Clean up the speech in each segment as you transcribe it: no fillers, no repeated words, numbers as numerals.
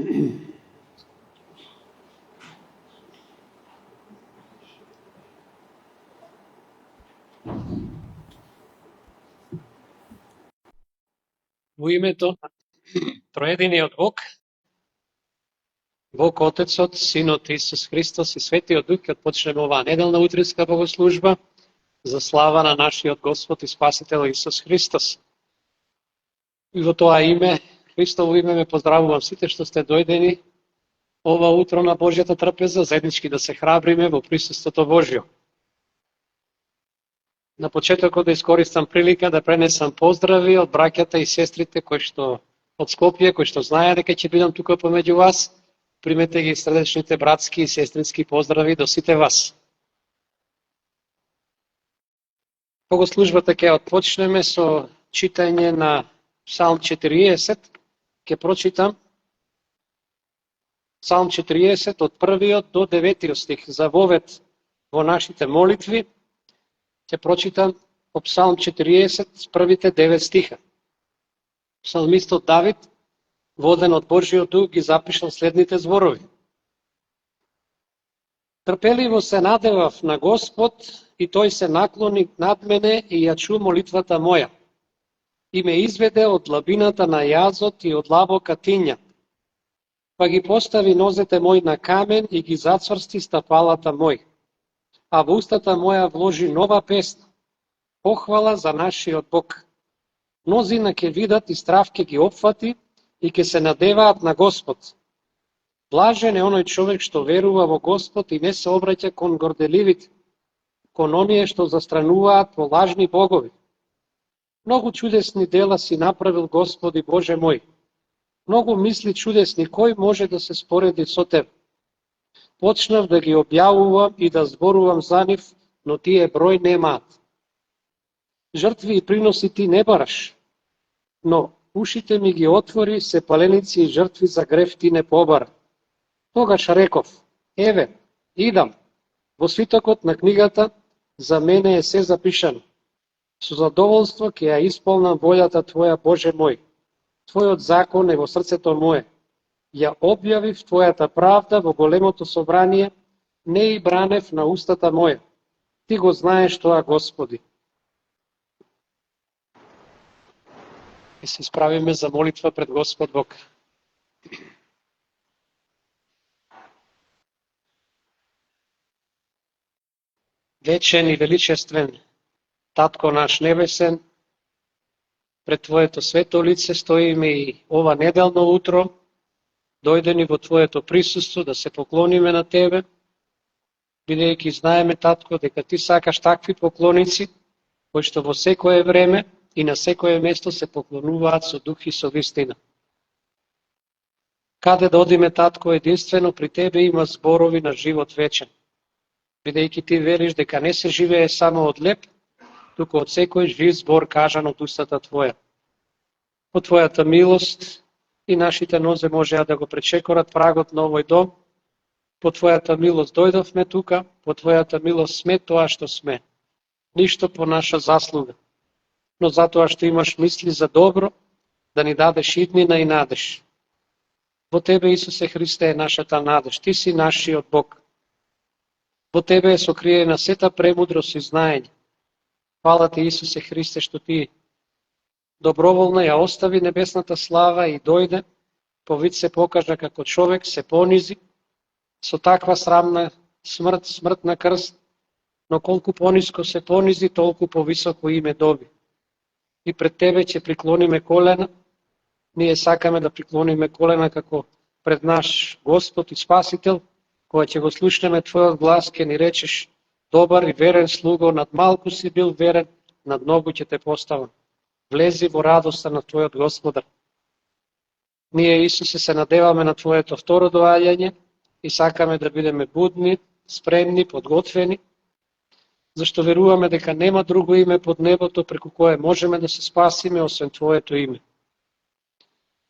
Во името на троединиот Бог, Бог Отецот, Синот Исус Христос и Светиот Дух, ќе почнеме оваа неделна утринска богослужба за слава на нашиот Господ и Спасител Исус Христос. И во тоа име, Христово име, ме поздравувам сите што сте дојдени ова утро на Божјата трпеза, заеднички да се храбриме во присуството Божјо. На почетокот да искористам прилика да пренесам поздрави од браќата и сестрите кои што од Скопје, кои што знаеа дека ќе бидам тука помеѓу вас. Примете ги срдечните братски и сестрински поздрави до сите вас. Богослужбата ќе отпочнеме со читање на Псалм 40. Ќе прочитам Псалм 40 од 1 до 9 стих за вовед во нашите молитви. Ќе прочитам по Псалм 40 првите 9 стиха. Псалмистот Давид, воден од Божјиот дух, ги запишал следните зборови. Трпеливо се надевав на Господ и тој се наклони над мене и ја чу молитвата моја. И ме изведе од длабината на јазот и од лабока тиња. Па ги постави нозете мои на камен и ги зацврсти стапалата мој. А во устата моја вложи нова песна, похвала за нашиот Бог. Мнозина ќе видат и страв ќе ги опфати и ќе се надеваат на Господ. Блажен е оној човек што верува во Господ и не се обраќа кон горделивите, кон оние што застрануваат во лажни богови. Многу чудесни дела си направил Господи Боже мој. Многу мисли чудесни, кој може да се спореди со тебе? Почнав да ги објавувам и да зборувам за нив, но тие број немаат. Жртви и приноси ти не бараш, но ушите ми ги отвори, се паленици и жртви за грев ти не побара. Тогаш реков, еве, идам, во свитокот на книгата за мене е се запишано. Со задоволство ќе ја исполнам волјата Твоја, Боже мој. Твојот закон е во срцето мое. Ја објавив Твојата правда во големото собрание, не и бранев на устата моја. Ти го знаеш тоа, Господи. И се справиме за молитва пред Господ Бог. Вечен и величествен Татко наш небесен, пред Твоето свето лице стоиме и ова неделно утро, дојдени во Твоето присуство да се поклониме на Тебе, бидејќи знаеме, Татко, дека Ти сакаш такви поклоници, кои што во секое време и на секое место се поклонуваат со дух и со вистина. Каде да одиме, Татко, единствено при Тебе има зборови на живот вечен, бидејќи Ти велиш дека не се живее само од леп, туку од секој жив збор кажан од устата Твоја. По Твојата милост и нашите нозе можеа да го пречекорат прагот на овој дом. По Твојата милост дојдовме тука, по Твојата милост сме тоа што сме. Ништо по наша заслуга, но затоа што имаш мисли за добро, да ни дадеш иднина и надеж. Во Тебе, Исусе Христе, е нашата надеж. Ти си нашиот Бог. Во Тебе е сокриена сета премудрост и знаење. Фала Ти, Исусе Христе, што Ти доброволно ја остави небесната слава и дојде, по вид се покажа како човек, се понизи, со таква срамна смрт, смрт на крст, но колку пониско се понизи, толку повисоко име доби. И пред Тебе ќе приклониме колена, ние сакаме да приклониме колена како пред наш Господ и Спасител, кога ќе го слушнеме Твојот глас, ќе ни речеш, добар и верен слуго, над малку си бил верен, над многу ќе те поставам. Влези во радоста на Твојот Господар. Ние, Исусе, се надеваме на Твоето второ доаѓање и сакаме да бидеме будни, спремни, подготвени, зашто веруваме дека нема друго име под небото преку кое можеме да се спасиме освен Твоето име.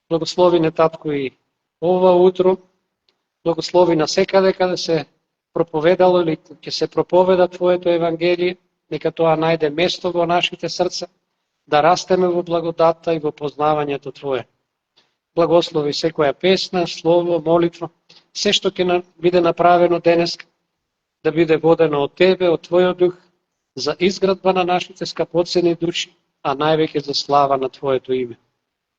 Благослови не, Татко, и ова утро, благослови на секаде каде се проповедало или ќе се проповеда Твоето Евангелие, нека тоа најде место во нашите срца, да растеме во благодата и во познавањето Твое. благослови секоја песна, слово, молитва, се што ќе биде направено денес, да биде водено од Тебе, од Твојот дух, за изградба на нашите скапоцени души, а највеќе за слава на Твоето име.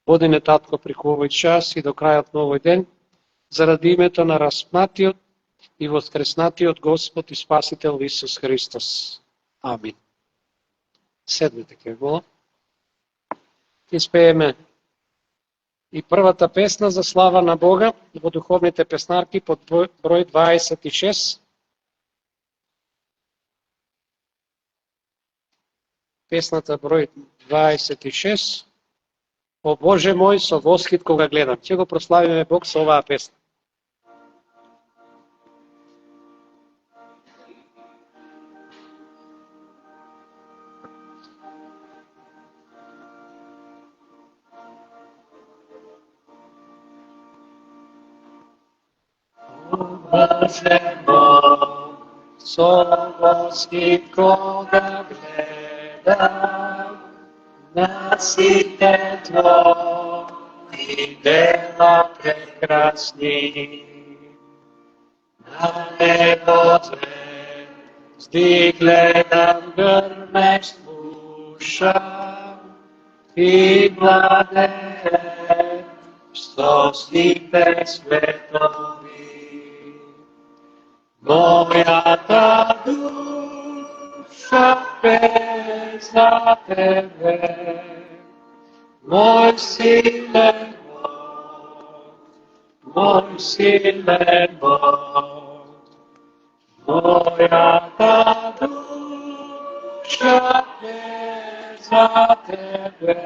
Води не, Татко, преку овој час и до крајот на овој ден, заради името на распнатиот и воскреснатиот Господ и Спасител Исус Христос. Амин. Седнете ке го. Испееме и првата песна за слава на Бога во духовните песнарки под број 26. Песната број 26. О Боже мој, со восхит кога гледам. Ќе го прославиме Бог со оваа песна. Боже мој, со восхит кога гледам на сите Твои дела прекрасни, на неботе зди гледам, грмеш слушам и владееш со сите светови. Мојата душа пее за Тебе, мој силен Бог, мој силен Бог. Мојата душа пее за Тебе,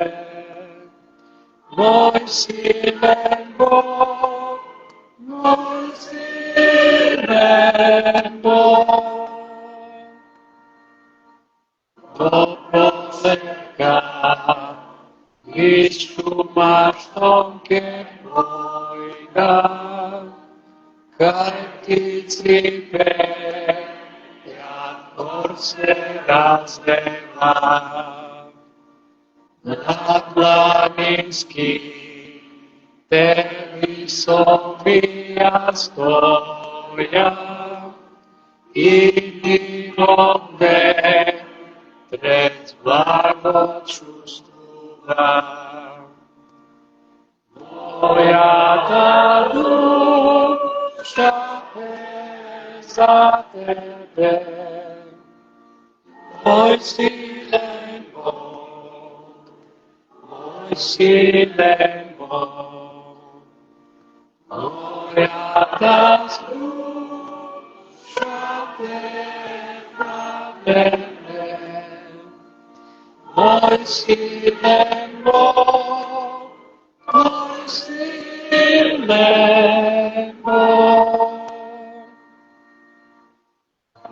мој силен Бог, мој силен Бог. Повека из шума што ке дојда, кај птици пеат, двор се раздева, на планински те високија стоја и дивот пред благо чувствува. Мојата душа пее за Тебе, мој силен Бог, мој силен Бог. Мојата душа пее за Тебе, мој силен Бог, мој силен Бог.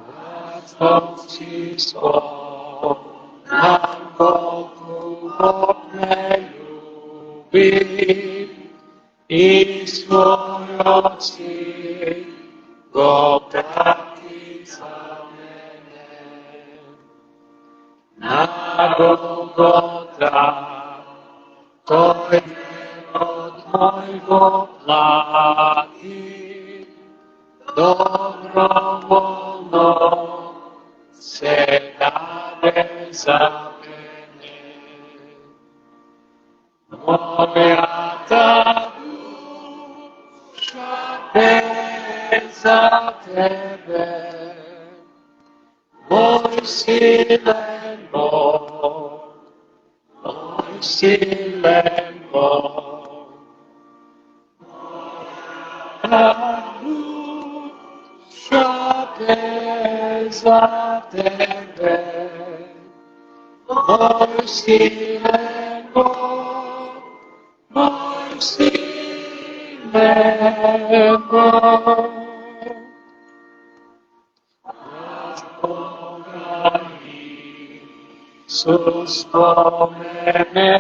Господи, спомнам колку Бог ме љуби и својот син го прати за мене. На Голгота тој от мој го плати, доброволно се даде за мене. Мојата душа пее за Тебе, мој силен Бог, мој силен Бог. Мојата душа пее за Тебе, мој силен Бог, мој силен Бог. Исус по мене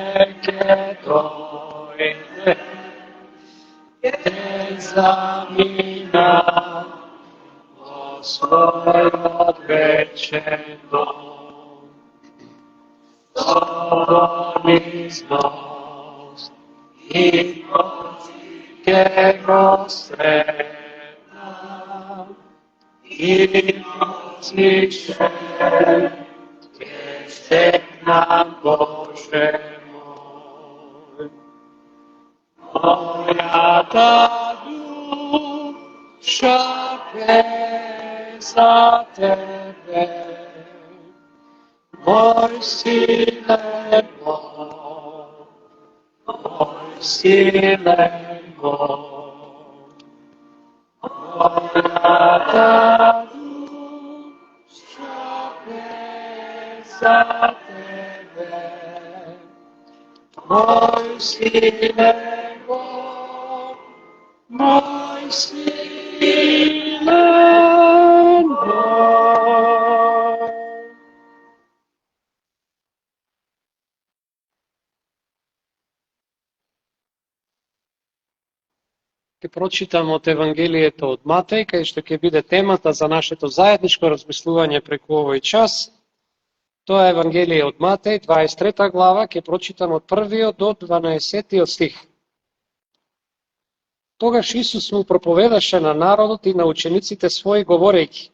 ке дојде, ке замина во својот вечен дом. Со понизност и ќе го сретнам и ноцише ќе сретнам Боже мој. Мојата душа пее за Тебе, мој силен Бог, мој силен Бог. Мојата душа пее за Тебе, мој силен Бог, мој силен Бог. Ќе прочитам од Евангелието од Матеј, кај што ќе биде темата за нашето заедничко размислување преку овој час. Тоа е Евангелие од Матеј, 23 глава, ќе прочитам од 1 до 12 стих. Тогаш Исус му проповедаше на народот и на учениците своји говорејќи: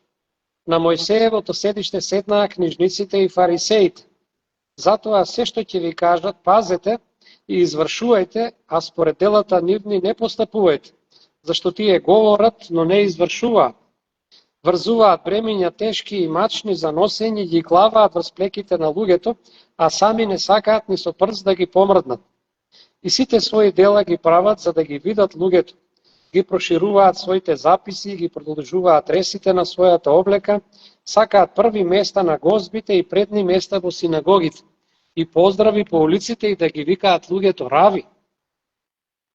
на Мојсеевото седиште седнаа книжниците и фарисеите. Затоа се што ќе ви кажат, пазете и извршувајте, а според делата нивни не постапувајте, зашто тие говорат, но не извршуваат. Врзуваат бремиња тешки и мачни за носење, ги главаат врз плеките на луѓето, а сами не сакаат ни со прст да ги помрднат. И сите своји дела ги прават за да ги видат луѓето. Ги прошируваат своите записи, ги продолжуваат ресите на својата облека, сакаат први места на гозбите и предни места во синагогите, и поздрави по улиците и да ги викаат луѓето рави.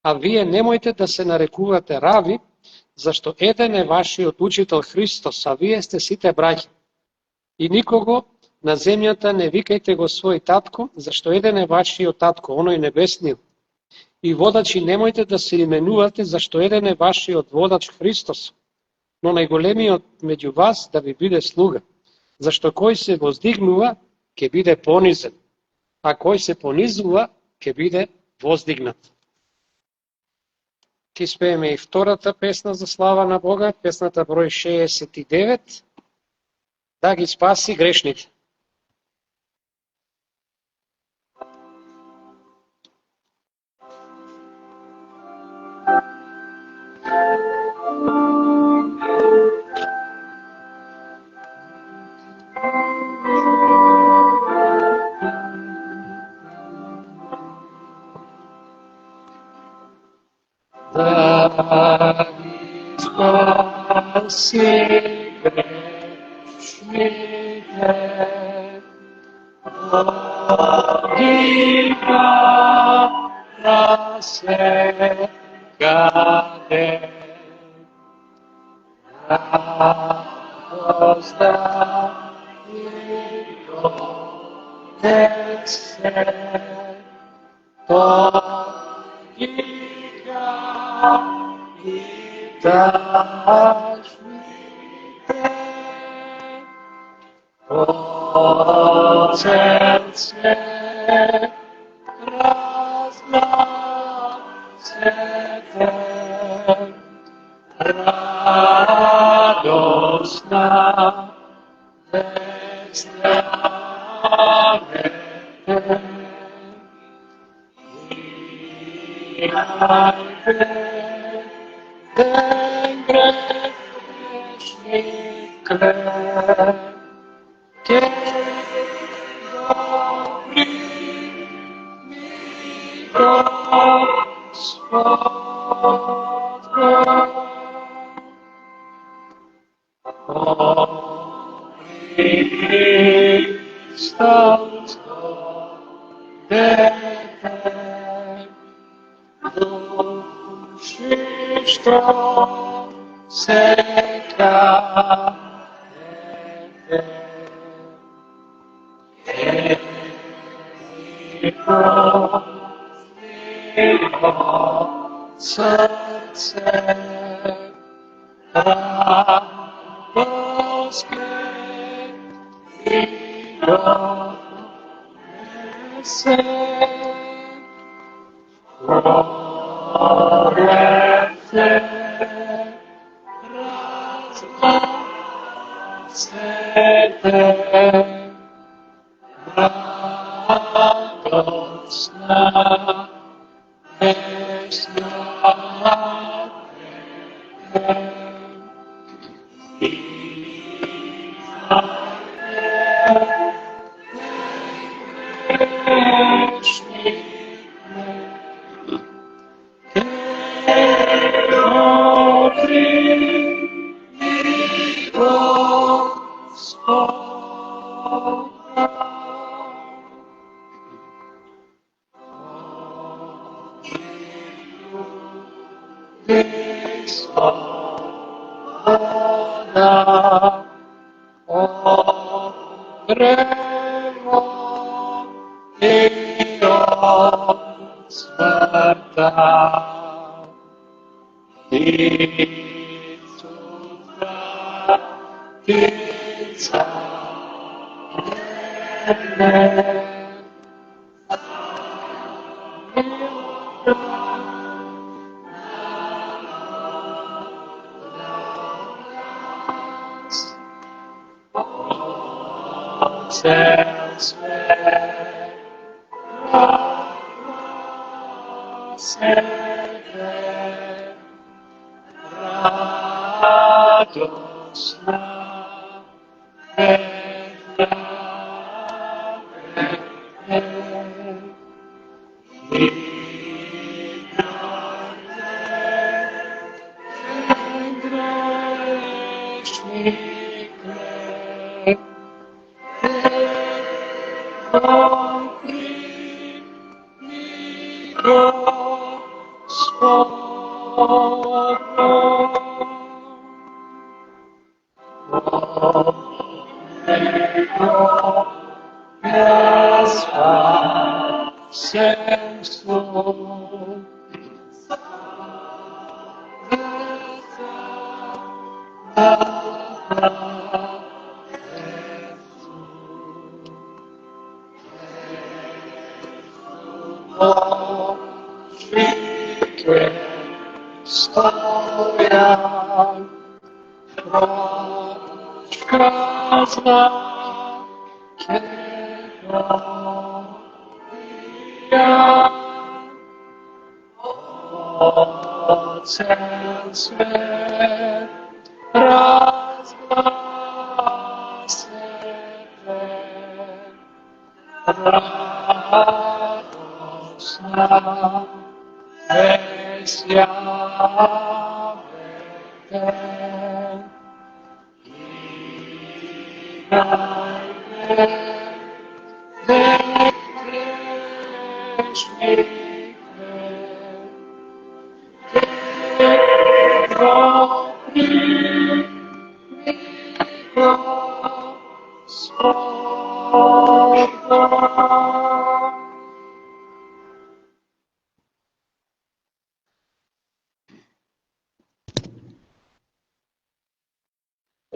А вие немојте да се нарекувате рави, зашто еден е вашиот учител Христос, а вие сте сите браќа. И никого на земјата не викајте го свој татко, зашто еден е вашиот татко, оној небесниот. И водачи немојте да се именувате, зашто еден е вашиот водач Христос, но најголемиот меѓу вас да ви биде слуга, зашто кој се воздигнува, ќе биде понизен, а кој се понизува, ќе биде воздигнат. Ќе спееме и втората песна за слава на Бога, песната број 69, да ги спаси грешните. Да ги спаси грешните, Богиня рассекаде, раздали Отце, Богиня и дашь мне от сердце разгласите, радостно веселите. Den gрешника, ке добри ми Господь, Христос, души, что секаете, и сердце радостно и донесе.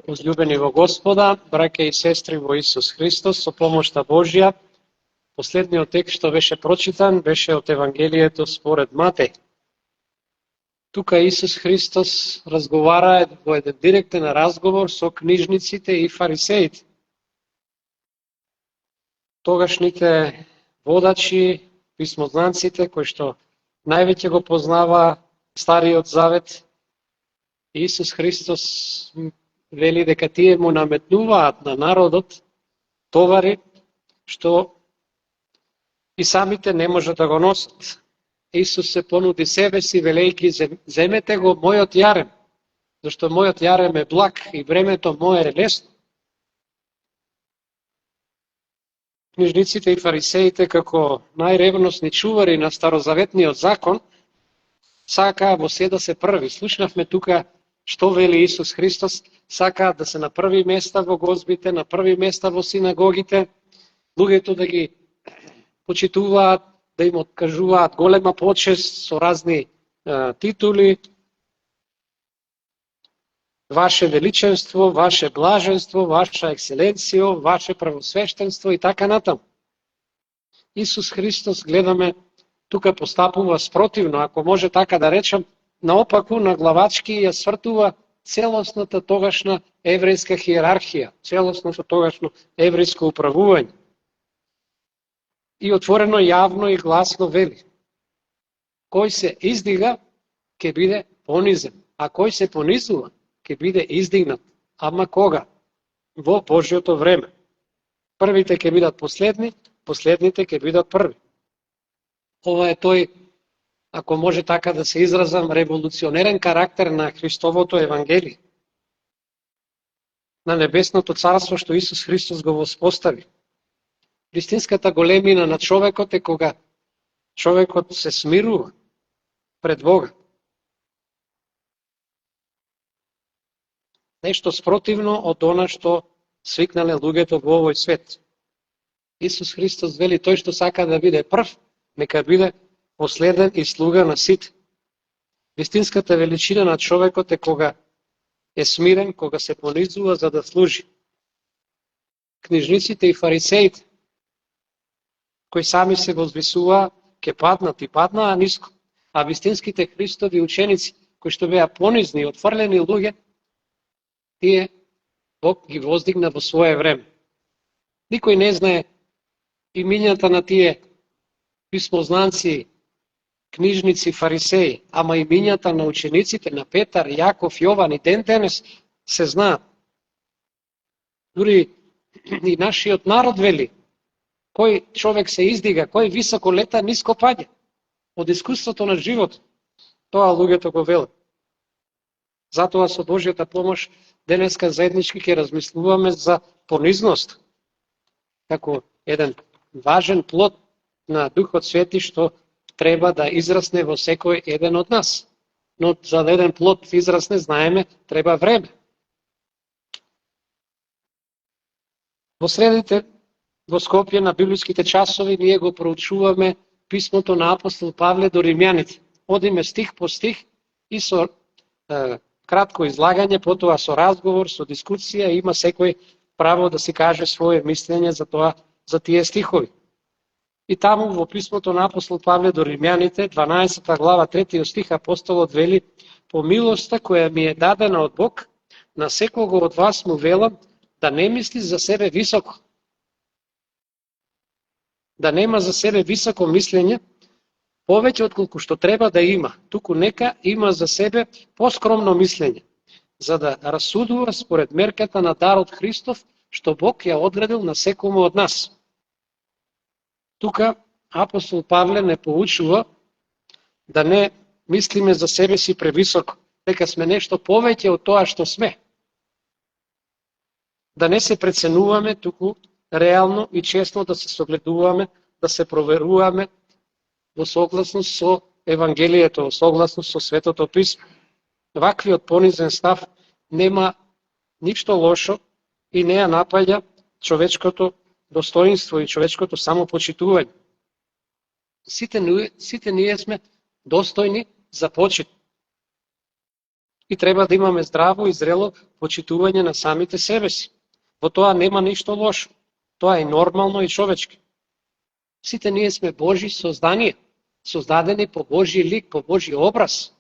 Возлюбени во Господа, браќа и сестри во Исус Христос, со помошта Божја, последниот текст што беше прочитан беше од Евангелието според Матеј. Тука Исус Христос разговара во еден директен разговор со книжниците и фарисеите. Тогашните водачи, писмознанците, кои што највеќе го познава Стариот Завет, Исус Христос вели дека тие му наметнуваат на народот товари што и самите не можат да го носат. Исус се понуди себе си велејќи: земете го мојот јарем, зашто мојот јарем е благ и бремето мое е лесно. Книжниците и фарисеите, како најревносни чувари на старозаветниот закон, сакаа во се да се први. Слушнавме тука што вели Исус Христос: сакаат да се на први места во гозбите, на први места во синагогите, луѓето да ги почитуваат, да им откажуваат голема почест со разни титули, ваше величенство, ваше блаженство, ваша екселенцијо, ваше правосвештенство и така натаму. Исус Христос, гледаме, тука постапува спротивно, ако може така да речам, наопаку на главачки ја свртува целосната тогашна еврејска хиерархија, целосното тогашно еврејско управување. И отворено, јавно и гласно вели: кој се издига, ќе биде понизен, а кој се понизува, ќе биде издигнат. Ама кога? Во Божјото време. Првите ќе бидат последни, последните ќе бидат први. Ова е тој, ако може така да се изразам, револуционерен карактер на Христовото Евангелие, на небесното царство што Исус Христос го воспостави. Вистинската големина на човекот е кога човекот се смирува пред Бога. Нешто спротивно од она што свикнале луѓето во овој свет. Исус Христос вели: тој што сака да биде прв, нека биде последен и слуга на сите. Вистинската величина на човекот е кога е смирен, кога се понизува за да служи. Книжниците и фарисеите, кои сами се возвисуваа, ќе паднат и паднаа ниско, а вистинските Христови ученици, кои што беа понизни и отфрлени луѓе, тие Бог ги воздигна во свое време. Никој не знае имињата на тие писмознанци, книжници, фарисеи, ама имињата на учениците, на Петар, Јаков, Јован и ден денес се знаат. Дури и нашиот народ вели: кој човек се издига, кој високо лета, ниско паѓа. Од искуството на живот, тоа луѓето го велат. Затоа со Божјата помош денеска заеднички ќе размислуваме за понизност, како еден важен плод на Духот Свети што треба да израсне во секој еден од нас. Но за да еден плод израсне, знаеме, треба време. Во средите, во Скопје, на библиските часови, ние го проучуваме писмото на апостол Павле до римјаните. Одиме стих по стих и со кратко излагање, потоа со разговор, со дискусија, има секој право да си каже свое мислење за тоа, за тие стихови. И таму во писмото на апостол Павле до римјаните, 12 глава, 3 стих, апостолот вели: по милоста која ми е дадена од Бог, на секого од вас му велам да не мисли за себе високо. Да нема за себе високо мислење, повеќе отколку што треба да има, туку нека има за себе поскромно мислење, за да расудува според мерката на дарот Христов, што Бог ја одредил на секому од нас. Тука апостол Павле не поучува да не мислиме за себе си превисоко, дека сме нешто повеќе од тоа што сме. Да не се преценуваме, туку реално и честно да се согледуваме, да се проверуваме во согласност со Евангелието, во согласност со Светото Писмо. Ваквиот понизен став нема ништо лошо и не ја напаѓа човечкото достоинство и човечкото самопочитување. Сите ние сме достојни за почит. И треба да имаме здраво и зрело почитување на самите себе си. Во тоа нема ништо лошо. Тоа е нормално и човечки. Сите ние сме Божји созданија, создадени по Божји лик, по Божји образ.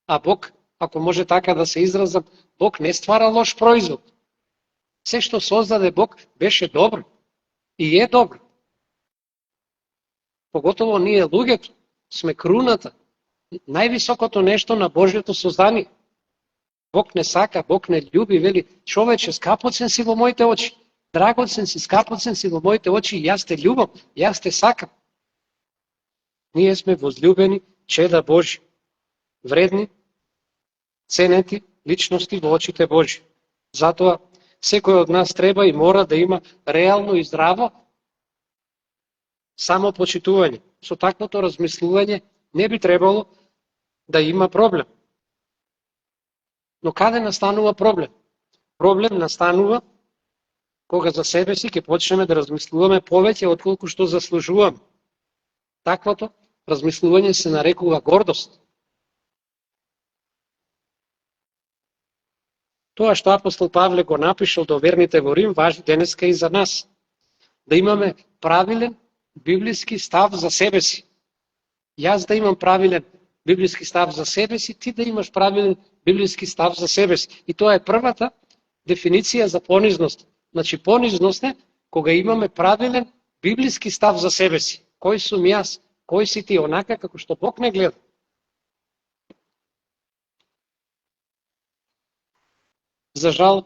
А Бог, ако може така да се изразам, Бог не ствара лош производ. Се што создаде Бог беше добро и е добро. Поготово ние луѓето сме круната, највисокото нешто на Божјото создание. Бог не сака, Бог не љуби, вели: човече, скапоцен си во моите очи, драгоцен си, скапоцен си во моите очи, и јас те љубам, јас те сакам. Ние сме возлюбени чеда Божи, вредни, ценети личности во очите Божи. Затоа секој од нас треба и мора да има реално и здраво самопочитување. Со таквото размислување не би требало да има проблем. Но каде настанува проблем? Проблем настанува кога за себе си ќе почнеме да размислуваме повеќе отколку што заслужуваме. Таквото размислување се нарекува гордост. Тоа што апостол Павле го напишал до верните во Рим, важи денеска и за нас. Да имаме правилен библиски став за себе си. Јас да имам правилен библиски став за себе си, ти да имаш правилен библиски став за себе си. И тоа е првата дефиниција за понизност. Значи, понизност е кога имаме правилен библиски став за себе си. Кој сум јас? Кој си ти? Онака како што Бог не гледа. За жал,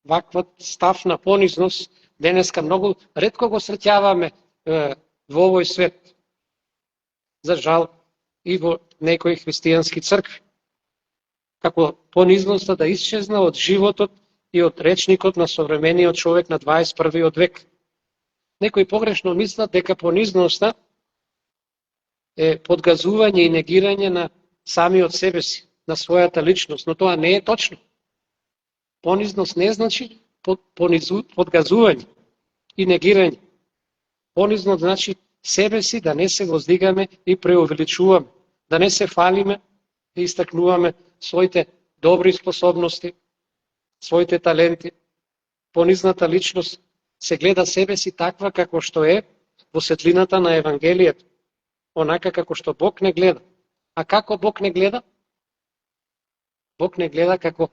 вакват став на понизност денеска многу ретко го среќаваме во овој свет. За жал, и во некои христијански цркви. Како понизноста да исчезна од животот и од речникот на современиот човек на 21. век. Некои погрешно мислат дека понизноста е подгазување и негирање на самиот себе си, на својата личност, но тоа не е точно. Понизност не значи подгазување и негирање. Понизност значи себе си да не се воздигаме и преувеличуваме, да не се фалиме и истакнуваме своите добри способности, своите таленти. Понизната личност се гледа себе си таква како што е во светлината на Евангелието, онака како што Бог не гледа. А како Бог не гледа? Бог не гледа како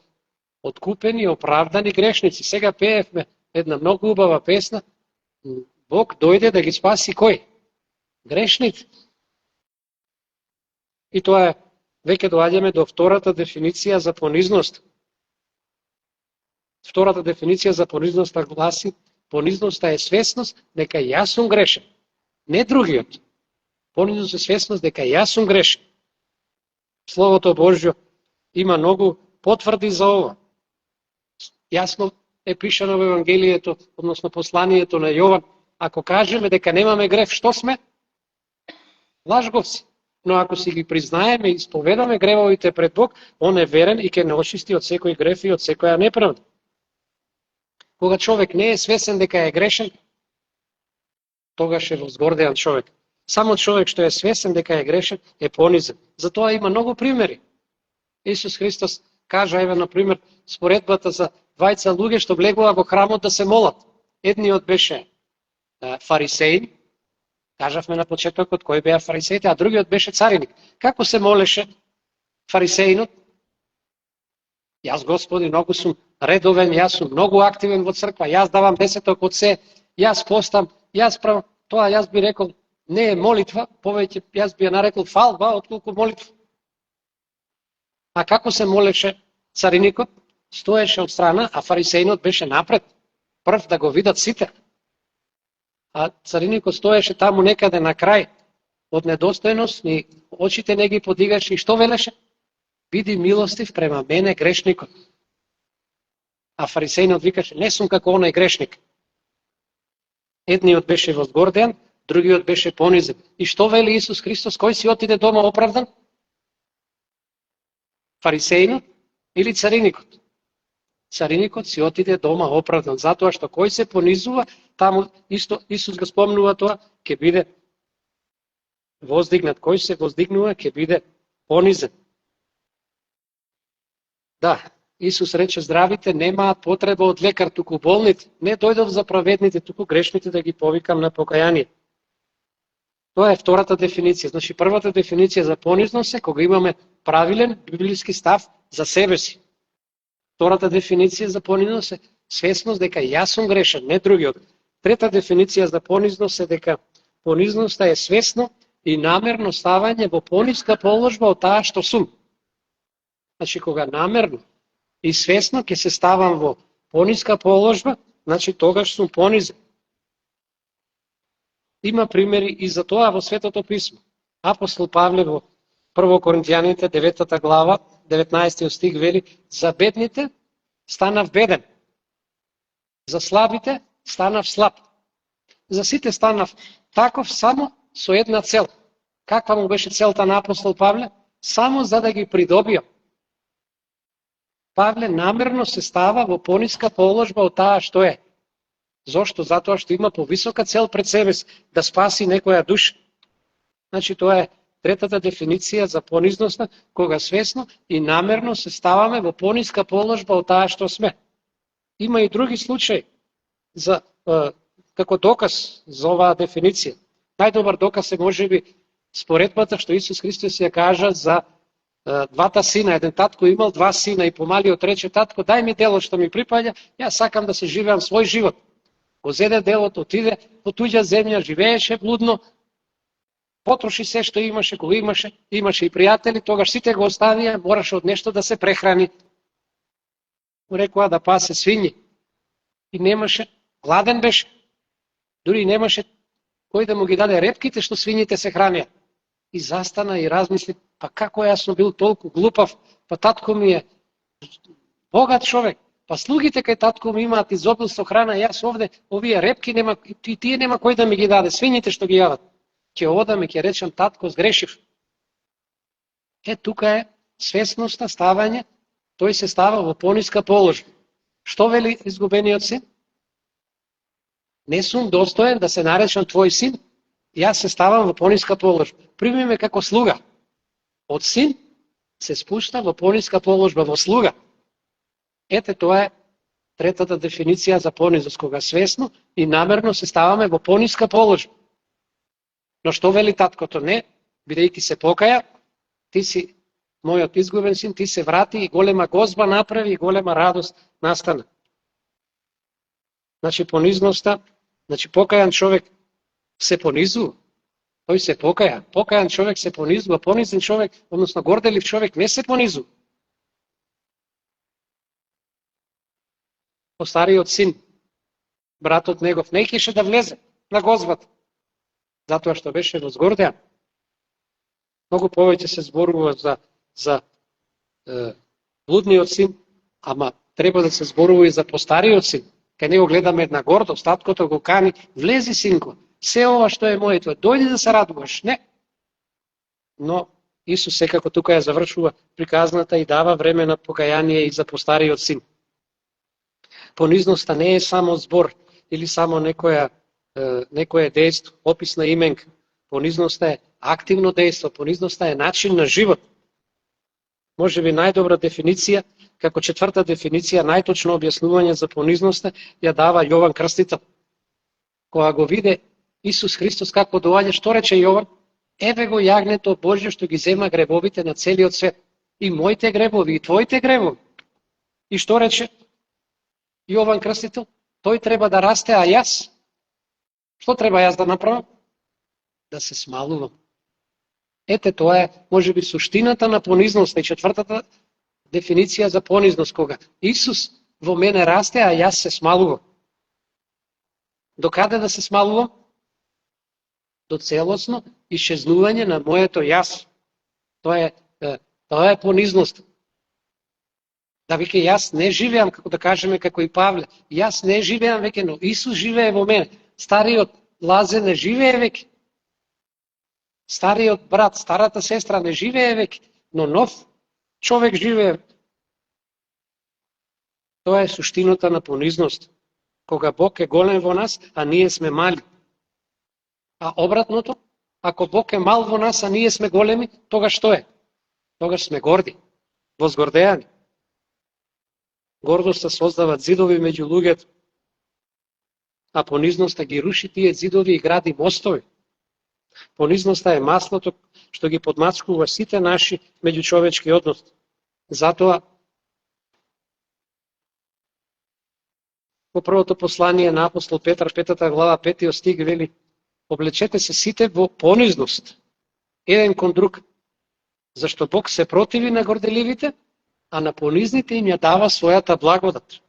откупени, оправдани грешници. Сега пеевме една многу убава песна. Бог дојде да ги спаси кој? Грешните. И тоа е, веќе доаѓаме до втората дефиниција за понизност. Втората дефиниција за понизноста гласи: понизноста е свесност дека јас сум грешен, не другиот. Понизност е свесност дека јас сум грешен. Словото Божјо има многу потврди за ова. Јасно е пишано во Евангелието, односно посланието на Јован. Ако кажеме дека немаме греф, што сме? Лажговци. Но ако си ги признаеме и исповедаме гревовите пред Бог, Он е верен и ќе не очисти од секој греф и од секоја неправда. Кога човек не е свесен дека е грешен, тогаш е возгордеан човек. Само човек што е свесен дека е грешен е понизен. Затоа има многу примери. Исус Христос кажа, еве на пример, споредбата за двајца луѓе што влегува во храмот да се молат. Едниот беше фарисеин, кажавме на почетокот кој беа фарисеите, а другиот беше цариник. Како се молеше фарисеинот? Јас, Господи, многу сум редовен, јас сум многу активен во црква, јас давам десеток од се, јас постам, јас правам. Тоа јас би рекол не е молитва, повеќе јас би ја нарекол фалба, отколку молитва. А како се молеше цариникот? Стоеше од страна, а фарисеинот беше напред, прв да го видат сите. А цариникот стоеше таму некаде на крај, од недостојност, ни очите не ги подигаше и што велеше? Биди милостив према мене грешникот. А фарисеинот викаше, не сум како оној грешник. Едниот беше возгорден, другиот беше понизен. И што вели Исус Христос, кој си отиде дома оправдан? Фарисеинот или цариникот? Цариникот си отиде дома оправдан, затоа што кој се понизува, таму исто Исус го спомнува тоа, ќе биде воздигнат. Кој се воздигнува, ќе биде понизен. Да, Исус рече, здравите немаат потреба од лекар, туку болните. Не дојдов за праведните, туку грешните да ги повикам на покаяние. Тоа е втората дефиниција. Значи, првата дефиниција за понизност е кога имаме правилен библиски став за себе си. Втората дефиниција за понизност е свесност дека јас сум грешен, не другиот. Трета дефиниција за понизност е дека понизноста е свесно и намерно ставање во пониска положба од таа што сум. Значи, кога намерно и свесно ќе се ставам во пониска положба, значи тогаш сум понизен. Има примери и за тоа во Светото писмо. Апостол Павле во 1 Коринтијаните 9 глава, 19 стих вели: за бедните станав беден, за слабите станав слаб. За сите станав таков само со една цел. Каква му беше целта на апостол Павле? Само за да ги придобија. Павле намерно се става во пониска положба од таа што е. Зошто? Затоа што има повисока цел пред себе си, да спаси некоја душа. Значи, тоа е третата дефиниција за понизноста, кога свесно и намерно се ставаме во пониска положба од таа што сме. Има и други случаи како доказ за оваа дефиниција. Најдобар доказ е можеби споредбата што Исус Христос ја кажа за двата сина. Еден татко имал два сина и помалиот рече: татко, дај ми делот што ми припаѓа, јас сакам да се живеам свој живот. Го зеде делот, отиде во туѓа земја, живееше блудно, потроши се што имаше, кога имаше и пријатели, тогаш сите го оставија, мораше од нешто да се прехрани. Му рекоа да пасе свињи. И немаше, гладен беше. Дури немаше кој да му ги даде репките што свињите се хранеа. И застана и размисли: па како јас сум бил толку глупав, па татко ми е богат човек, па слугите кај татко ми имаат изобилство храна, јас овде овие репки нема, и тие нема кој да ми ги даде, свињите што ги јадат. Ќе одам и ќе речам: татко, сгрешив. Тука е свесноста, ставање, тој се става во пониска положба. Што вели изгубениот син? Не сум достоен да се наречам твој син, јас се ставам во пониска положба. Прими ме како слуга. Од син се спушта во пониска положба, во слуга. Тоа е третата дефиниција за понизост, кога свесно и намерно се ставаме во пониска положба. Но што вели таткото? Не, бидејќи се покаја, ти си мојот изгубен син, ти се врати и голема гозба направи и голема радост настана. Значи понизноста, покајан човек се понизува. Тој се покаја. Покајан човек се понизува, понизен човек, односно горделив човек, не се понизува. Постариот син, братот негов, не кеше да влезе на гозбата, затоа што беше возгордеан. Многу повеќе се зборува за блудниот син, ама треба да се зборува и за постариот син. Кај него гледаме една гордост, таткото го кани: влези, синко, се ова што е моето, дојди да се радуваш. Не. Но Исус секако тука ја завршува приказната и дава време на покаяние и за постариот син. Понизноста не е само збор или само некое дејство, описна именка. Понизноста е активно дејство, понизноста е начин на живот. Може би најдобра дефиниција, како четврта дефиниција, најточно објаснување за понизноста ја дава Јован Крстител. Кога го виде Исус Христос како доаѓа, што рече Јован? Еве го јагнето Божје што ги зема гребовите на целиот свет. И моите гребови, и твоите гребови. И што рече Јован Крстител? Тој треба да расте, а јас? Што треба јас да направам? Да се смалувам. Тоа е, може би, суштината на понизноста и четвртата дефиниција за понизност, кога Исус во мене расте, а јас се смалувам. До каде да се смалувам? До целосно исчезнување на моето јас. Тоа е понизност. Да веќе јас не живеам, како да кажеме, како и Павле. Јас не живеам веќе, но Исус живее во мене. Стариот Лазе не живее веќе. Стариот брат, старата сестра не живее веќе, но нов човек живее. Тоа е суштината на понизност. Кога Бог е голем во нас, а ние сме мали. А обратното, ако Бог е мал во нас, а ние сме големи, тогаш што е? Тогаш сме горди, возгордеани. Гордоста создава зидови меѓу луѓето, а понизноста ги руши тие зидови и гради мостови. Понизноста е маслото што ги подмачкува сите наши меѓучовечки односи. Затоа во првото послание на апостол Петар, 5 глава, 5 стих вели: облечете се сите во понизност, еден кон друг, зашто Бог се противи на горделивите, а на понизните им ја дава својата благодат.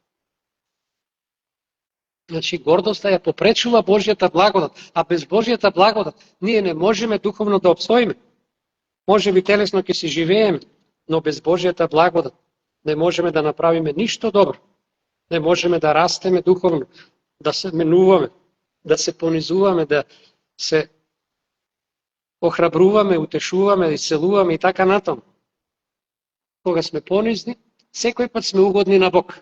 Значи, гордоста ја попречува Божјата благодат, а без Божјата благодат ние не можеме духовно да опстоиме. Може би телесно ќе си живееме, но без Божјата благодат не можеме да направиме ништо добро. Не можеме да растеме духовно, да се менуваме, да се понизуваме, да се охрабруваме, утешуваме, исцелуваме и така натаму. Кога сме понизни, секој пат сме угодни на Бог.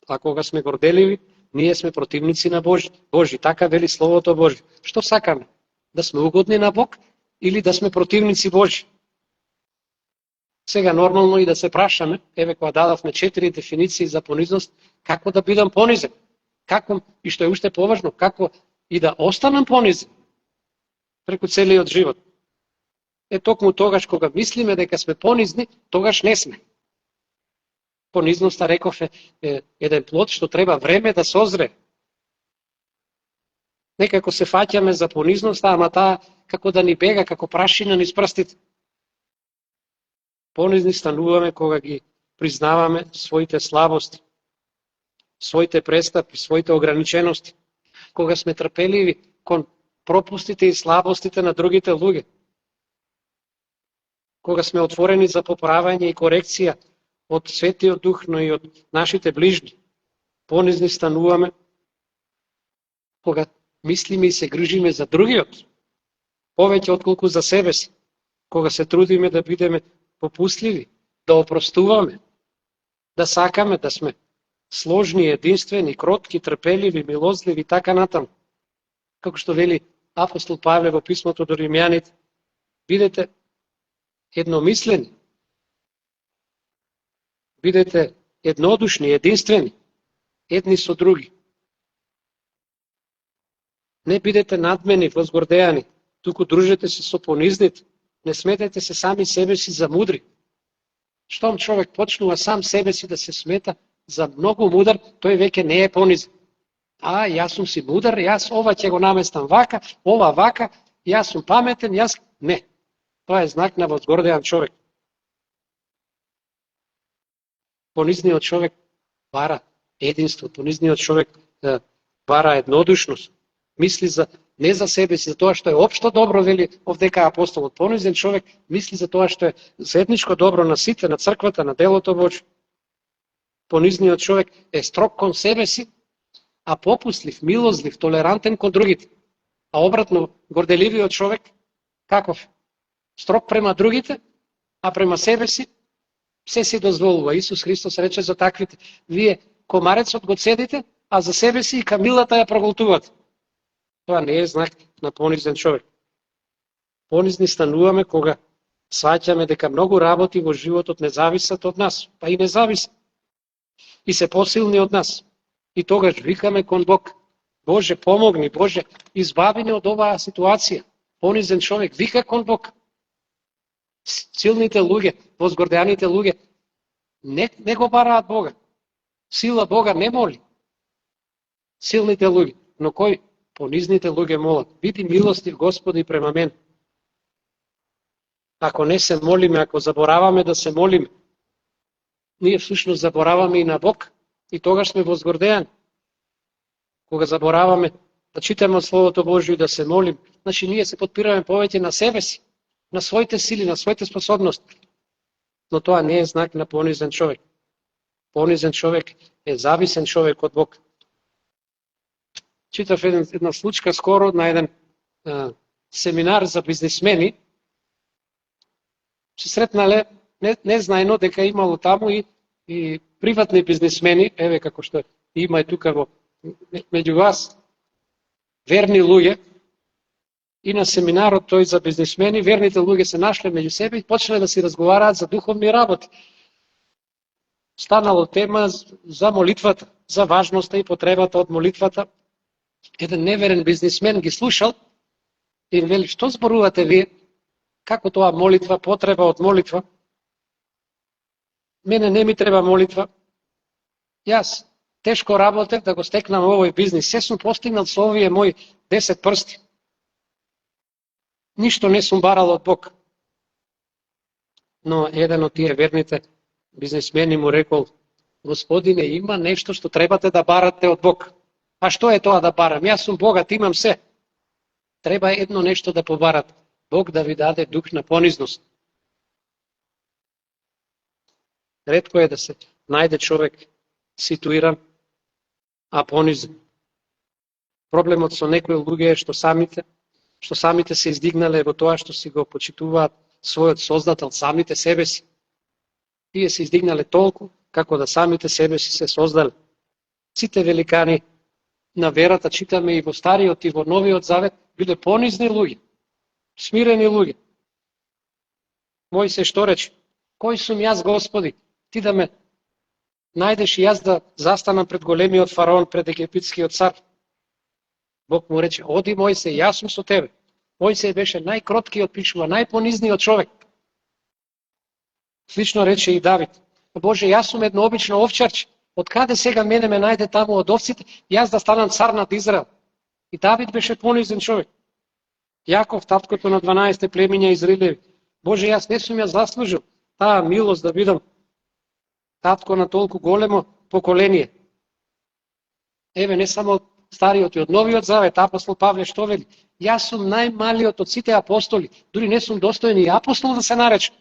А кога сме горделиви, ние сме противници на Божи. Така вели Словото Божие. Што сакаме? Да сме угодни на Бог или да сме противници Божи? Сега нормално и да се прашаме, еве кога дадавме 4 дефиниции за понизност, како да бидам понизен? Како, и што е уште поважно, како и да останам понизен? преку целиот живот. Токму тогаш кога мислиме дека сме понизни, тогаш не сме. Понизноста, реков, е еден плод што треба време да созре. Некако се фаќаме за понизноста, ама таа како да ни бега, како прашина низ прстите. Понизни стануваме кога ги признаваме своите слабости, своите престапи, своите ограничености, кога сме трпеливи кон пропустите и слабостите на другите луѓе, кога сме отворени за поправање и корекција од Светиот Дух, но и од нашите ближни. Понизни стануваме кога мислиме и се грижиме за другиот, повеќе отколку за себе си, кога се трудиме да бидеме попустливи, да опростуваме, да сакаме да сме сложни, единствени, кротки, трпеливи, милозливи, така натаму. Како што вели апостол Павле во писмото до Римјаните, бидете едномислени, бидете еднодушни, единствени, едни со други. Не бидете надмени, возгордеани, туку дружете се со понизните, не сметете се сами себе си за мудри. Штом човек почнува сам себе си да се смета за многу мудар, тој веќе не е понизен. Јас сум си мудар, јас ова ќе го наместам вака, ова вака, јас сум паметен, јас... Не. Тоа е знак на возгордеан човек. Понизниот човек бара единство, понизниот човек бара еднодушност. Мисли не за себе си, за тоа што е општо добро, вели овдека апостолот. Понизен човек мисли за тоа што е заедничко добро на сите, на црквата, на делото Божјо. Понизниот човек е строг кон себе си, а попуслив, милозлив, толерантен кон другите. А обратно, горделивиот човек, каков? Строг према другите, а према себе си се си дозволува. Исус Христос рече за таквите: вие комарецот го цедите, а за себе си и камилата ја проголтувате. Тоа не е знак на понизен човек. Понизни стануваме кога сваќаме дека многу работи во животот не зависат од нас, па и не зависат. И се посилни од нас. И тогаш викаме кон Бог: Боже, помогни, Боже, избави ни од оваа ситуација. Понизен човек вика кон Бог. Силните луѓе, возгордеаните луѓе не го бараат Бога. Сила Бога не моли. Силните луѓе, но кој? Понизните луѓе молат: биди милостив, Господи, према мен. Ако не се молиме, ако забораваме да се молиме, ние всушност забораваме и на Бог, и тогаш сме возгордеани. Кога забораваме да читаме од Словото Божие и да се молим, значи ние се подпираме повеќе на себе си, на своите сили, на своите способности. Но тоа не е знак на понизен човек. Понизен човек е зависен човек од Бог. Читав една случка скоро на еден семинар за бизнисмени. Се сретнале незнаено дека имало таму и приватни бизнисмени, еве како што има и тука меѓу вас, верни луѓе. И на семинарот тој за бизнисмени, верните луѓе се нашле меѓу себе и почнале да си разговараат за духовни работи. Станало тема за молитвата, за важноста и потребата од молитвата. Еден неверен бизнисмен ги слушал и вели: што зборувате вие? Како тоа молитва, потреба од молитва? Мене не ми треба молитва. Јас тешко работев да го стекнам овој бизнис. Се сум постигнал со овие мои 10 прсти. Ништо не сум барал од Бог. Но еден од тие верните бизнисмени му рекол: Господине, има нешто што требате да барате од Бог. А што е тоа да барам? Јас сум богат, имам се. Треба едно нешто да побарате. Бог да ви даде дух на понизност. Ретко е да се најде човек ситуиран, а понизен. Проблемот со некои луѓе е што самите се издигнале во тоа што си го почитуваат својот создател, самите себе си. Тие се издигнале толку како да самите себе си се создале. Сите великани на верата, читаме и во Стариот и во Новиот Завет, биле понизни луѓе, смирени луѓе. Мојсей што рече? Кој сум јас, Господи, ти да ме најдеш и јас да застанам пред големиот фараон, пред египетскиот цар? Бог му рече: оди, Мојсей, јас сум со тебе. Мојсей беше најкроткиот, пишува, најпонизниот човек. Слично рече и Давид. Боже, јас сум едно обично овчарче. Од каде сега мене ме најде таму од овците, јас да станам цар над Израел? И Давид беше понизен човек. Јаков, таткото на 12 племиња Израилеви. Боже, јас не сум ја заслужил таа милост да бидам татко на толку големо поколение. Еве, не само стариот и од Новиот Завет, апостол Павле што вели? Јас сум најмалиот од сите апостоли, дури не сум достоен и апостол да се нарече.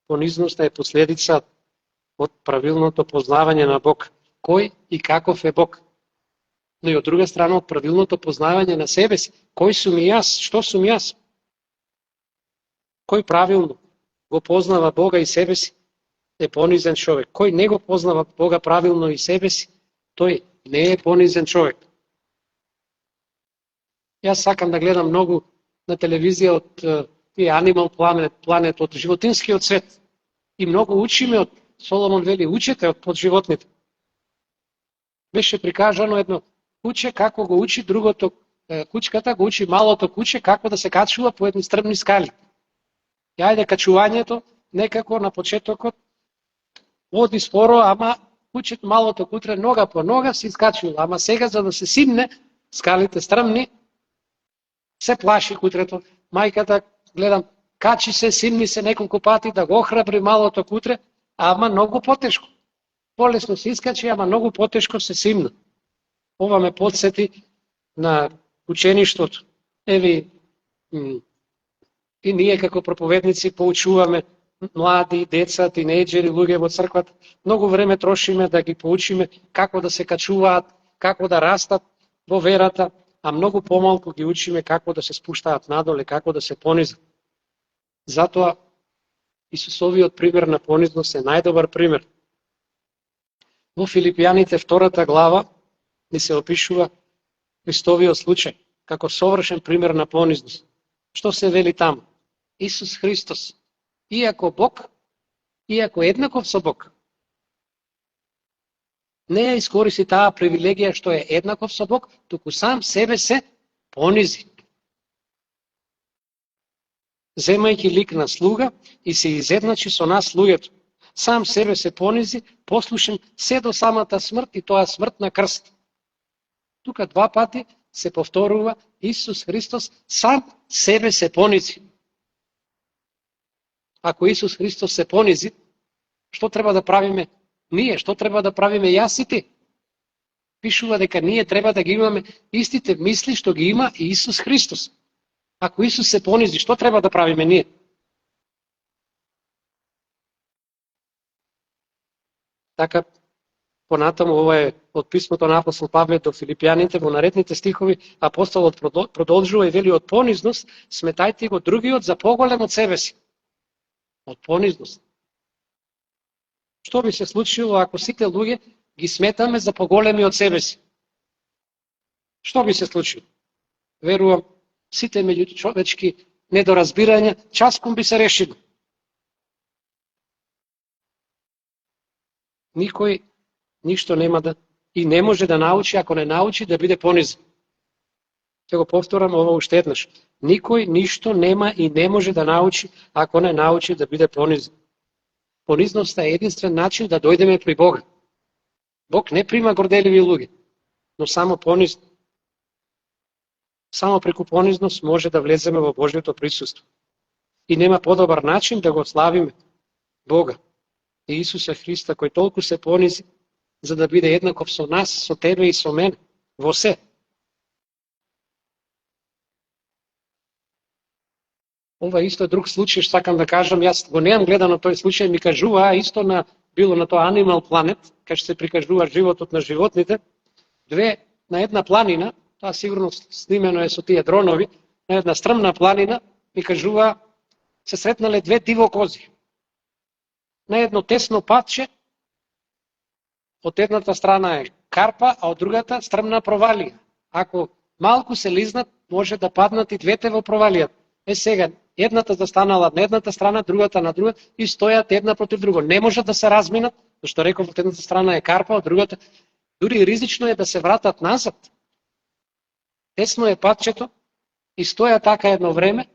Понизноста е последица од правилното познавање на Бог, кој и каков е Бог. Но и од друга страна од правилното познавање на себе си, кој сум и јас, што сум јас. Кој правилно го познава Бога и себе си, е понизен човек. Кој не го познава Бога правилно и себе си, тој не е понизен човек. Јас сакам да гледам многу на телевизија од тие Animal Planet, од животинскиот свет. И многу учиме од, Соломон вели, учете од животните. Беше прикажано едно куче како го учи другото, кучката го учи малото куче како да се качува по едни стрмни скали. Јајде качувањето, некако на почетокот оди споро, ама кучето малото кутре нога по нога се искачува, ама сега за да се симне скалите стрмни, се плаши кутрето. Мајката, гледам, качи се, симни се неколку пати да го охрабри малото кутре, ама многу потешко. Полесно се искачи, ама многу потешко се симна. Ова ме подсети на учеништвото. Еви, и ние како проповедници поучуваме млади, деца, тинејџери, луѓе во црквата. Многу време трошиме да ги поучиме како да се качуваат, како да растат во верата, а многу помалку ги учиме како да се спуштаат надоле, како да се понизат. Затоа Исусовиот пример на понизност е најдобар пример. Во Филипијаните 2 глава ни се опишува Христовиот случај, како совршен пример на понизност. Што се вели таму? Исус Христос, иако Бог, иако еднаков со Бог, не ја искористи таа привилегија што е еднаков со Бог, туку сам себе се понизи. Земајќи лик на слуга и се изедначи со нас луѓето. Сам себе се понизи, послушен се до самата смрт и тоа смрт на крст. Тука 2 пати се повторува Исус Христос сам себе се понизи. Ако Исус Христос се понизи, што треба да правиме ние? Што треба да правиме јас и ти? Пишува дека ние треба да ги имаме истите мисли што ги има и Исус Христос. Ако Исус се понизи, што треба да правиме ние? Така, понатаму, ова е од писмото на апостол Павле до Филипијаните, во наредните стихови апостолот продолжува и вели: од понизност сметајте го другиот за поголем од себе си. Од понизност. Што би се случило ако сите луѓе ги сметаме за поголеми од себе си? Што би се случило? Верувам, сите меѓучовечки недоразбирања часком би се решило. Никој ништо нема да и не може да научи ако не научи да биде понизен. Ќе го повторам ова уште еднаш. Никој ништо нема и не може да научи ако не научи да биде понизен. Понизноста е единствен начин да дојдеме при Бога. Бог не прима горделиви луѓе, но само понизни. Само преку понизност може да влеземе во Божјото присуство. И нема подобар начин да го славиме Бога и Исуса Христа, кој толку се понизи, за да биде еднаков со нас, со тебе и со мене, во се. Ова исто е друг случај, што сакам да кажам, јас го неам гледано тој случај, ми кажува, исто било на тоа Animal Planet, кај што се прикажува животот на животните, на една планина, тоа сигурно снимено е со тие дронови, на една стрмна планина, ми кажува, се сретнале 2 дивокози. На едно тесно патче, од едната страна е карпа, а од другата стрмна провалија. Ако малку се лизнат, може да паднат и двете во провалијата. Сега, едната застанала на едната страна, другата на друга и стојат една против друга. Не можат да се разминат, зашто реков, од едната страна е карпа, од другата. Дури ризично е да се вратат назад. тесно е патчето и стоја така едно време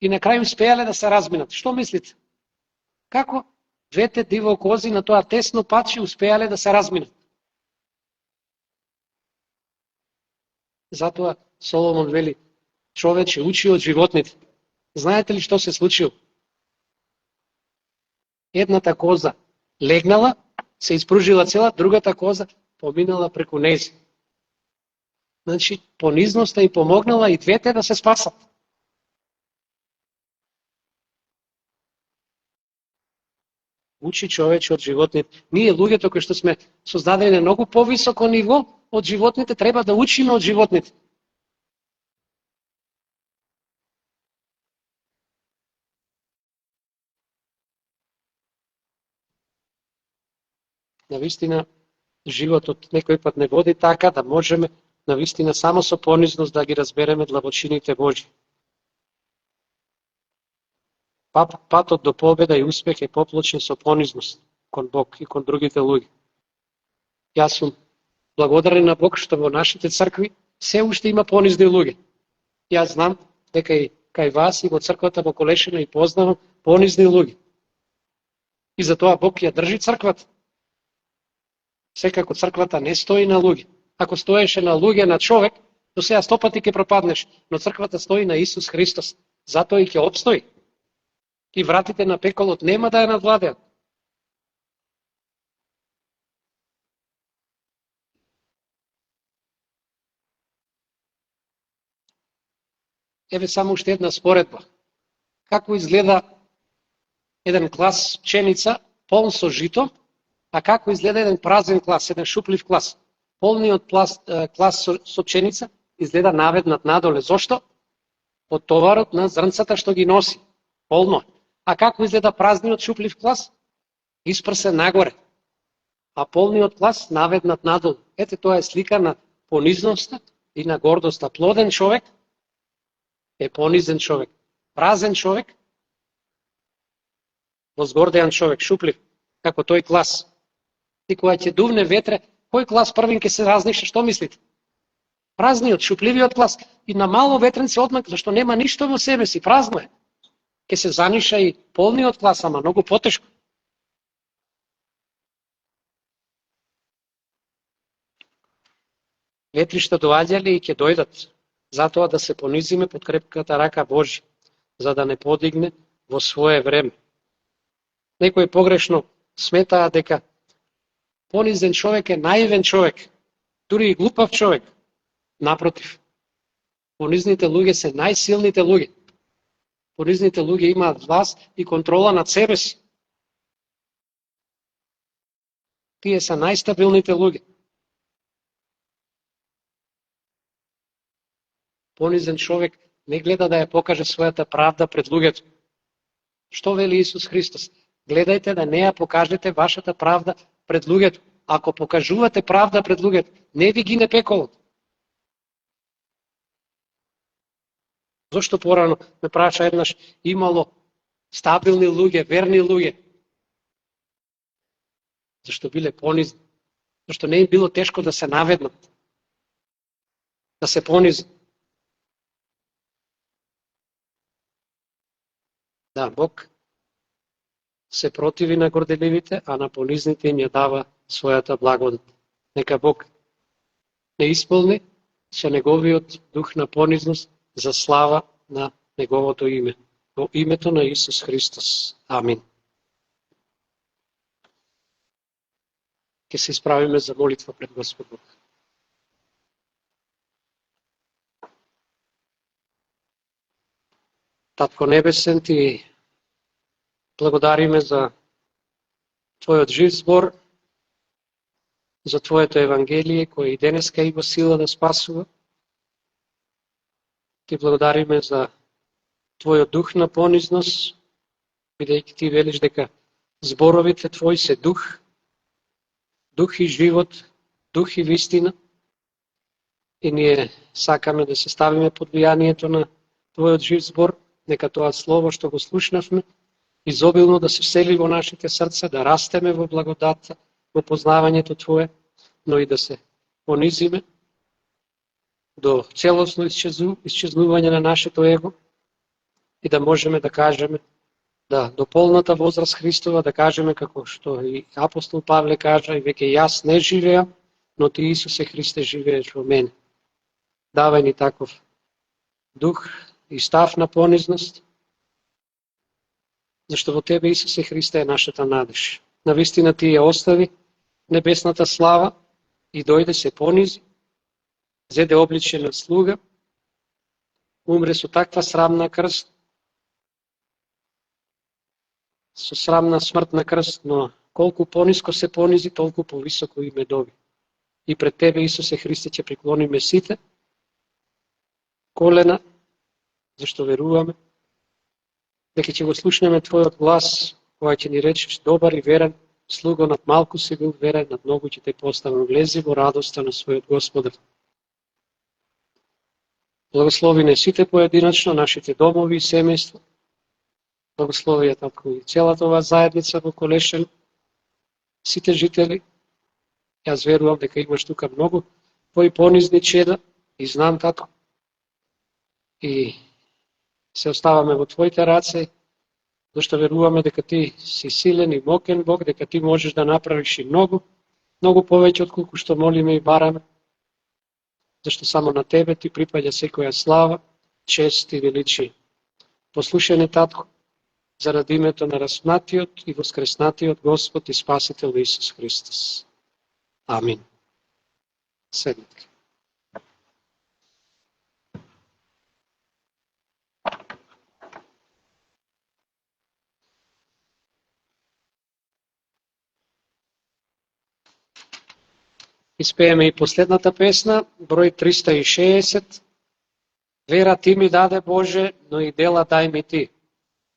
и на крај успеале да се разминат. Што мислите? Како двете дивокози на тоа тесно патче успеале да се разминат? Затоа Соломон вели, човече учи од животните. Знаете ли што се случило? Едната коза легнала, се испружила цела, другата коза поминала преку нејзе. Значи, понизноста и помогнала и двете да се спасат. Учи човече од животните. Ние, луѓето кои што сме создадени на многу повисоко ниво од животните, треба да учиме од животните. Навистина, животот некој пат не води така да можеме навистина само со понизност да ги разбереме длабочините Божи. Патот до победа и успех е поплочен со понизност кон Бог и кон другите луѓе. Јас сум благодарен на Бог што во нашите цркви се уште има понизни луѓе. Јас знам дека и кај вас и во црквата во Колешина и познавам понизни луѓе. И затоа Бог ја држи црквата. Секако црквата не стои на луѓе. Ако стоеше на луѓе, на човек, до сега 100 пати ќе пропаднеш, но црквата стои на Исус Христос. Затоа и ќе опстои. И вратите на пеколот нема да ја надвладеат. Еве само уште една споредба. Како изгледа еден клас пченица полн со жито, а како изгледа еден празен клас, еден шуплив клас. Полниот клас со пченица изгледа наведнат надоле. Зошто? Од товарот на зрнцата што ги носи. Полно. А како изгледа празниот шуплив клас? Испрсен нагоре. А полниот клас наведнат надолу. Ете, тоа е слика на понизноста и на гордоста. Плоден човек е понизен човек. Празен човек, возгордеан човек, шуплив, како тој клас. И кога ќе дувне ветре, кој клас првин ќе се разниша, што мислите? Празниот, шупливиот клас. И на мало ветренце одмак, зашто нема ништо во себе си, празно е. Ќе се заниша и полниот клас, ама многу потешко. Ветришта доаѓале и ќе дојдат, затоа да се понизиме под крепката рака Божја, за да не подигне во свое време. Некој погрешно сметаа дека понизен човек е наивен човек, дури и глупав човек. Напротив, понизните луѓе се најсилните луѓе. Понизните луѓе имаат власт и контрола над себе си. Тие се најстабилните луѓе. Понизен човек не гледа да ја покаже својата правда пред луѓето. Што вели Исус Христос? Гледајте да не ја покажете вашата правда пред луѓето. Ако покажувате правда пред луѓето, не ви гине пеколот. Зошто порано ме праша еднаш имало стабилни луѓе, верни луѓе? Зашто биле понизни. Зашто не им било тешко да се наведнат, да се понизни. Да, Бог се противи на горделивите, а на понизните им ја дава својата благодат. Нека Бог не исполни со неговиот дух на понизност за слава на неговото име. Во името на Исус Христос. Амин. Ке се исправиме за молитва пред Господ Бог. Татко Небесен, Ти благодариме за Твојот жив збор, за Твоето Евангелие, кое и денеска има сила да спасува. Ти благодариме за Твојот дух на понизност, бидејќи Ти велиш дека зборовите Твои се дух, дух и живот, дух и вистина. И ние сакаме да се ставиме под влијанието на Твојот жив збор, нека тоа слово што го слушнавме, изобилно да се всели во нашите срца, да растеме во благодатта, во познавањето Твое, но и да се понизиме до целосно исчезнување на нашето его и да можеме да кажеме, да до полната возраст Христова, да кажеме како што и апостол Павле кажа, и веќе јас не живеам, но ти Исусе Христе живееш во мене. Давај ни таков дух и став на понизност, зашто во тебе Исусе Христе е нашата надеж. Навистина ти ја остави небесната слава и дојде се понизи, зеде обличје на слуга, умре со таква срамна крст, со срамна смрт на крст, но колку пониско се понизи, толку повисоко име доби. И пред тебе, Исусе Христе, ќе преклониме сите колена, зашто веруваме, дека ќе го слушнеме Твојот глас, која ќе ни речеш добар и верен слуго, над малку си бил верен, над многу ќе те поставам, влези во радоста на својот Господар. Благослови не сите поединачно, нашите домови и семејства. Благослови ја татко и целата оваа заедница во Колешево, сите жители. Јас верувам дека имаш тука многу понизни чеда и знам татко. И се оставаме во Твоите раце, зашто веруваме дека Ти си силен и мокен Бог, дека Ти можеш да направиш и многу, многу повеќе од колку што молиме и бараме. Зашто само на Тебе Ти припаѓа секоја слава, чест и величие. Послушај не татко, заради името на распнатиот и воскреснатиот Господ и Спасител Исус Христос. Амин. Седнете. Испееме и последната песна, број 360. Вера Ти ми даде Боже, но и дела дај ми Ти.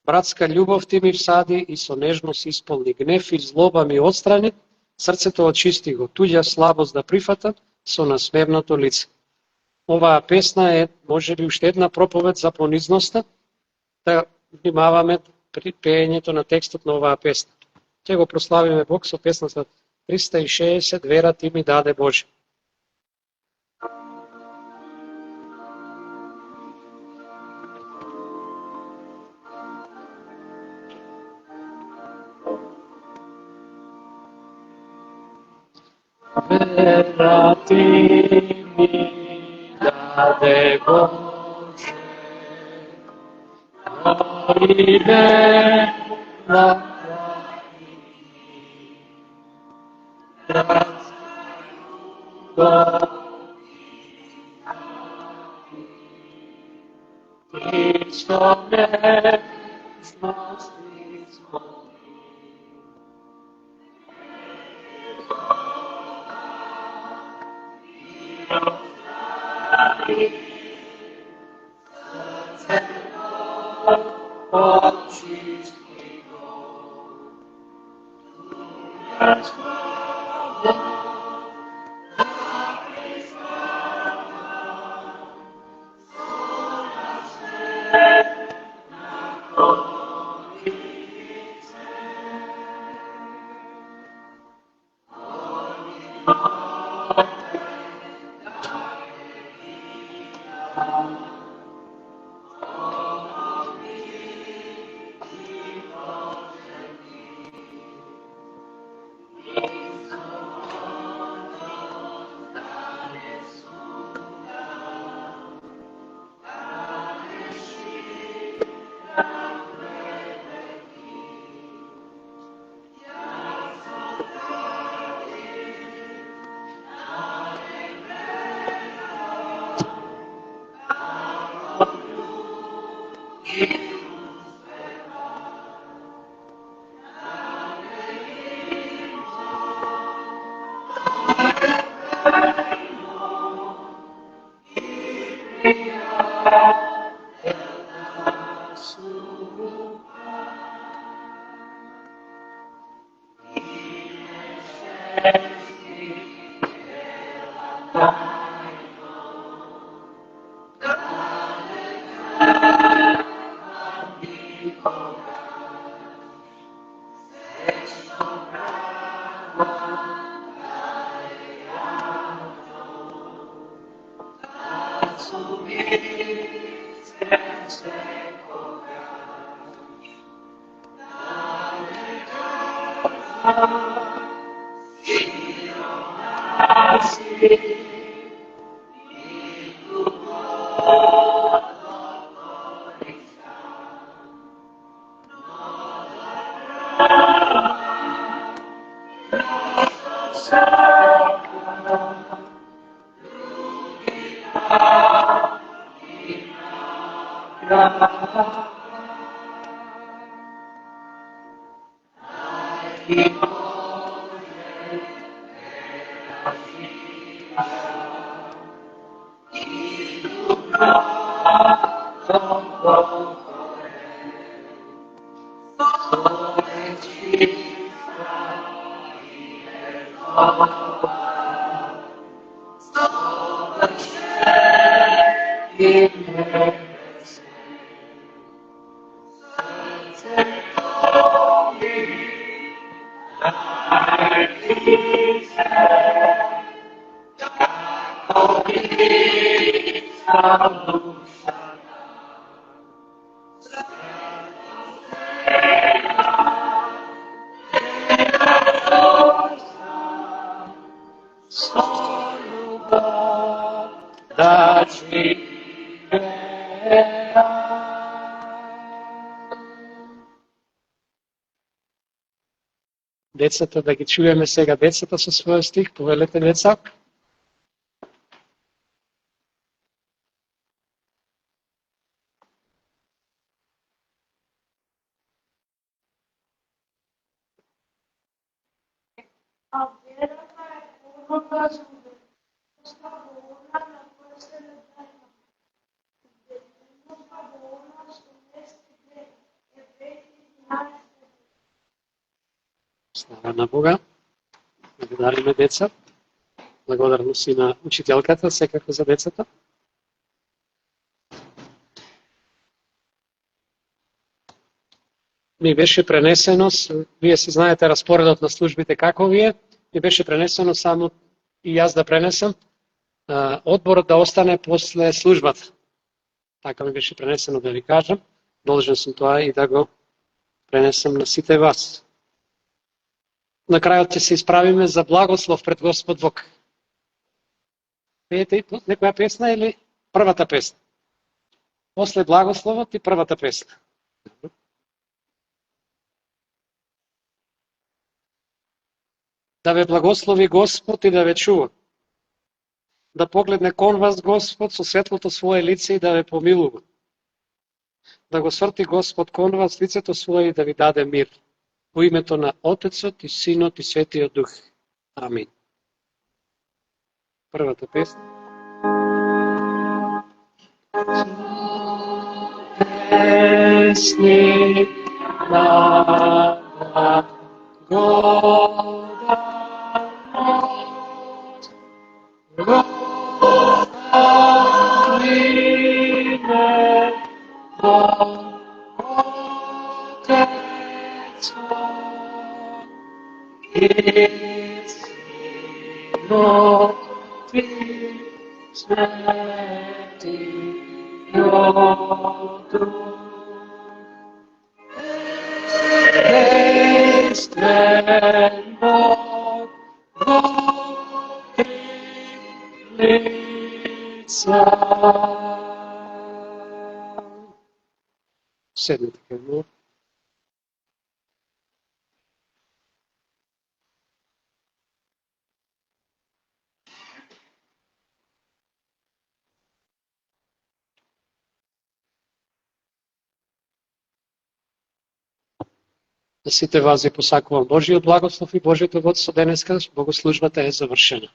Братска љубов Ти ми всади и со нежност исполни. Гнев и злоба ми отстрани, срцето очисти го, туѓа слабост да прифатам со насмевното лице. Оваа песна е, може би, уште една проповед за понизноста, да внимаваме при пеењето на текстот на оваа песна. Ќе го прославиме Бог со песната 360, Вера Ти ми даде Боже. Вера Ти ми даде Боже, дойде на Децата, да ги чуеме сега децата со својот стих, повелете деца. А верата е оноga зубеста во она на која се надајва. Верата во она што не се гледа. Евреи 11. Слава на Бога. Благодариме деца. Благодарност и на учителката, секако за децата. Ми беше пренесено, вие си знаете распоредот на службите како вие, ми беше пренесено само и јас да пренесам, одборот да остане после службата. Така ми беше пренесено да ви кажам, должен сум тоа и да го пренесам на сите вас. На крајот ќе се исправиме за благослов пред Господ Бог. Пеете некоја песна или првата песна? После благословот и првата песна. Да ве благослови Господ и да ве чува. Да погледне кон вас Господ со светлото свое лице и да ве помилува. Да го сврти Господ кон вас лицето свое и да ви даде мир. Во името на Отецот и Синот и Светиот Дух. Амин. Првата песна. Песни на благодарност, благодариме Бог Отецот и Синот и Светиот Дух. Единствен Бог во три лица. Седнете кај него. На сите вас ја посакувам Божиот благослов и Божиото водство денеска, богослужбата е завршена.